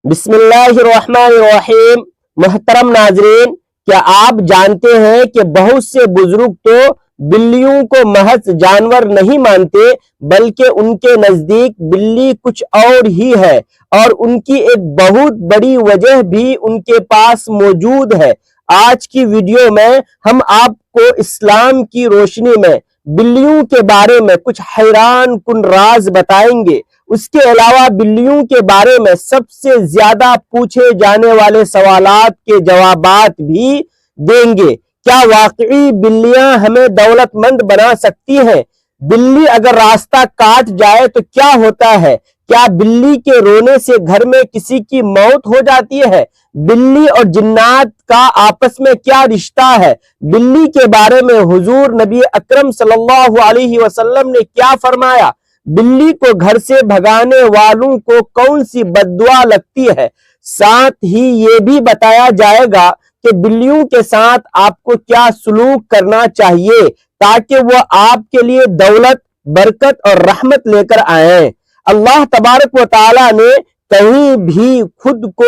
بسم اللہ الرحمن الرحیم۔ محترم ناظرین، کیا آپ جانتے ہیں کہ بہت سے بزرگ تو بلیوں کو محض جانور نہیں مانتے بلکہ ان کے نزدیک بلی کچھ اور ہی ہے، اور ان کی ایک بہت بڑی وجہ بھی ان کے پاس موجود ہے۔ آج کی ویڈیو میں ہم آپ کو اسلام کی روشنی میں بلیوں کے بارے میں کچھ حیران کن راز بتائیں گے۔ اس کے علاوہ بلیوں کے بارے میں سب سے زیادہ پوچھے جانے والے سوالات کے جوابات بھی دیں گے۔ کیا واقعی بلیاں ہمیں دولت مند بنا سکتی ہیں؟ بلی اگر راستہ کاٹ جائے تو کیا ہوتا ہے؟ کیا بلی کے رونے سے گھر میں کسی کی موت ہو جاتی ہے؟ بلی اور جنات کا آپس میں کیا رشتہ ہے؟ بلی کے بارے میں حضور نبی اکرم صلی اللہ علیہ وسلم نے کیا فرمایا؟ بلی کو گھر سے بھگانے والوں کو کون سی بد دعا لگتی ہے؟ ساتھ ہی یہ بھی بتایا جائے گا کہ بلیوں کے ساتھ آپ کو کیا سلوک کرنا چاہیے تاکہ وہ آپ کے لیے دولت، برکت اور رحمت لے کر آئیں۔ اللہ تبارک و تعالی نے کہیں بھی خود کو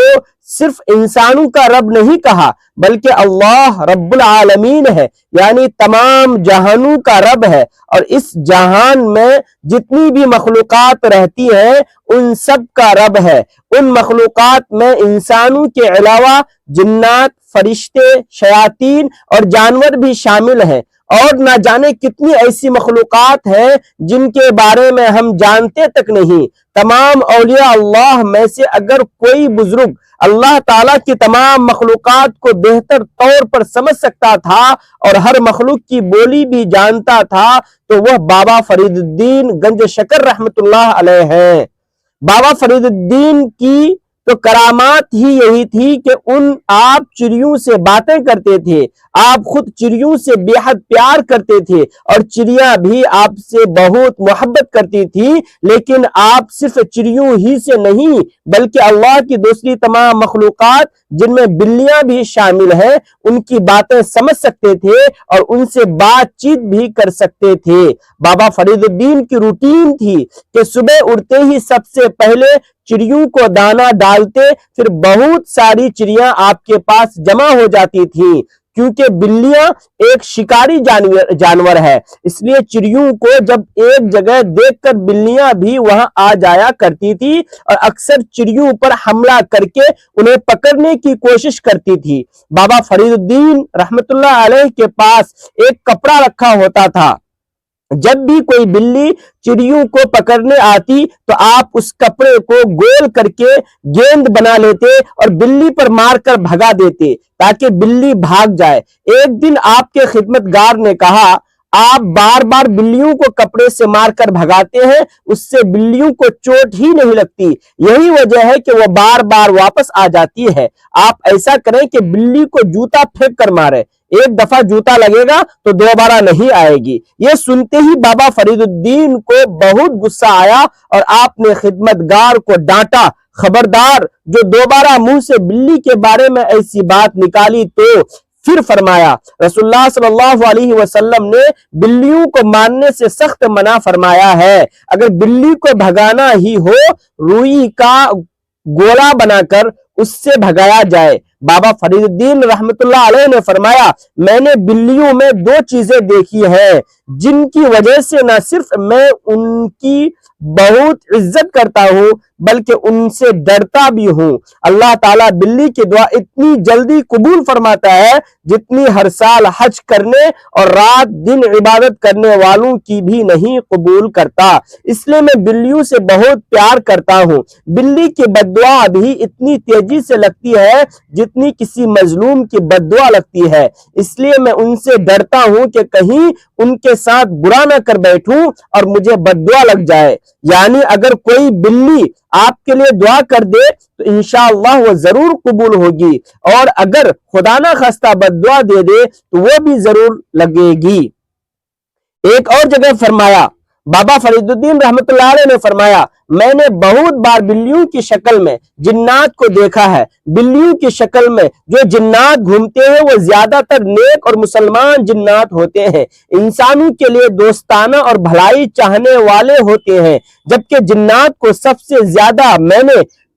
صرف انسانوں کا رب نہیں کہا، بلکہ اللہ رب العالمین ہے، یعنی تمام جہانوں کا رب ہے، اور اس جہان میں جتنی بھی مخلوقات رہتی ہیں ان سب کا رب ہے۔ ان مخلوقات میں انسانوں کے علاوہ جنات، فرشتے، شیاطین اور جانور بھی شامل ہیں، اور نہ جانے کتنی ایسی مخلوقات ہیں جن کے بارے میں ہم جانتے تک نہیں۔ تمام اولیاء اللہ میں سے اگر کوئی بزرگ اللہ تعالیٰ کی تمام مخلوقات کو بہتر طور پر سمجھ سکتا تھا اور ہر مخلوق کی بولی بھی جانتا تھا تو وہ بابا فرید الدین گنج شکر رحمت اللہ علیہ ہیں۔ بابا فرید الدین کی تو کرامات ہی یہی تھی کہ آپ چڑیوں سے باتیں کرتے تھے، آپ خود چڑیوں سے بے حد پیار کرتے تھے، اور چڑیاں بھی آپ سے بہت محبت کرتی تھی، لیکن آپ صرف چڑیوں ہی سے نہیں بلکہ اللہ کی دوسری تمام مخلوقات جن میں بلیاں بھی شامل ہیں ان کی باتیں سمجھ سکتے تھے اور ان سے بات چیت بھی کر سکتے تھے۔ بابا فرید الدین کی روٹین تھی کہ صبح اٹھتے ہی سب سے پہلے چڑیوں کو دانا ڈالتے، پھر بہت ساری چڑیاں آپ کے پاس جمع ہو جاتی تھیں۔ کیونکہ بلیاں ایک شکاری جانور ہے، اس لیے چڑیوں کو جب ایک جگہ دیکھ کر بلیاں بھی وہاں آ جایا کرتی تھی اور اکثر چڑیوں پر حملہ کر کے انہیں پکڑنے کی کوشش کرتی تھی۔ بابا فرید الدین رحمت اللہ علیہ کے پاس ایک کپڑا رکھا ہوتا تھا، جب بھی کوئی بلی چڑیوں کو پکڑنے آتی تو آپ اس کپڑے کو گول کر کے گیند بنا لیتے اور بلی پر مار کر بھگا دیتے تاکہ بلی بھاگ جائے۔ ایک دن آپ کے خدمتگار نے کہا، آپ بار بار بلیوں کو کپڑے سے مار کر بھگاتے ہیں، اس سے بلیوں کو چوٹ ہی نہیں لگتی، یہی وجہ ہے کہ وہ بار بار واپس آ جاتی ہے۔ آپ ایسا کریں کہ بلی کو جوتا پھینک کر مارے، ایک دفعہ جوتا لگے گا تو دوبارہ نہیں آئے گی۔ یہ سنتے ہی بابا فرید الدین کو بہت غصہ آیا اور آپ نے خدمتگار کو ڈانٹا، خبردار جو دوبارہ منہ سے بلی کے بارے میں ایسی بات نکالی تو۔ پھر فرمایا، رسول اللہ صلی اللہ علیہ وسلم نے بلیوں کو ماننے سے سخت منع فرمایا ہے۔ اگر بلی کو بھگانا ہی ہو، روئی کا گولا بنا کر اس سے بھگایا جائے۔ بابا فرید الدین رحمت اللہ علیہ نے فرمایا، میں نے بلیوں میں دو چیزیں دیکھی ہیں جن کی وجہ سے نہ صرف میں ان کی بہت عزت کرتا ہوں بلکہ ان سے ڈرتا بھی ہوں۔ اللہ تعالیٰ بلی کی دعا اتنی جلدی قبول فرماتا ہے جتنی ہر سال حج کرنے اور رات دن عبادت کرنے والوں کی بھی نہیں قبول کرتا۔ اس لیے میں بلیوں سے بہت پیار کرتا ہوں۔ بلی کی بد دعا بھی اتنی تیزی سے لگتی ہے جتنی کسی مظلوم کی بد دعا لگتی ہے، اس لیے میں ان سے ڈرتا ہوں کہ کہیں ان کے ساتھ برا نہ کر بیٹھوں اور مجھے بد دعا لگ جائے۔ یعنی اگر کوئی بلی آپ کے لیے دعا کر دے تو انشاءاللہ وہ ضرور قبول ہوگی، اور اگر خدا نہ خواستہ بد دعا دے دے تو وہ بھی ضرور لگے گی۔ ایک اور جگہ فرمایا، بابا فرید الدین رحمت اللہ علیہ نے فرمایا، میں نے بہت بار بلیوں کی شکل میں جنات کو دیکھا ہے۔ بلیوں کی شکل میں جو جنات گھومتے ہیں وہ زیادہ تر نیک اور مسلمان جنات ہوتے ہیں، انسانوں کے لیے دوستانہ اور بھلائی چاہنے والے ہوتے ہیں، جبکہ جنات کو سب سے زیادہ میں نے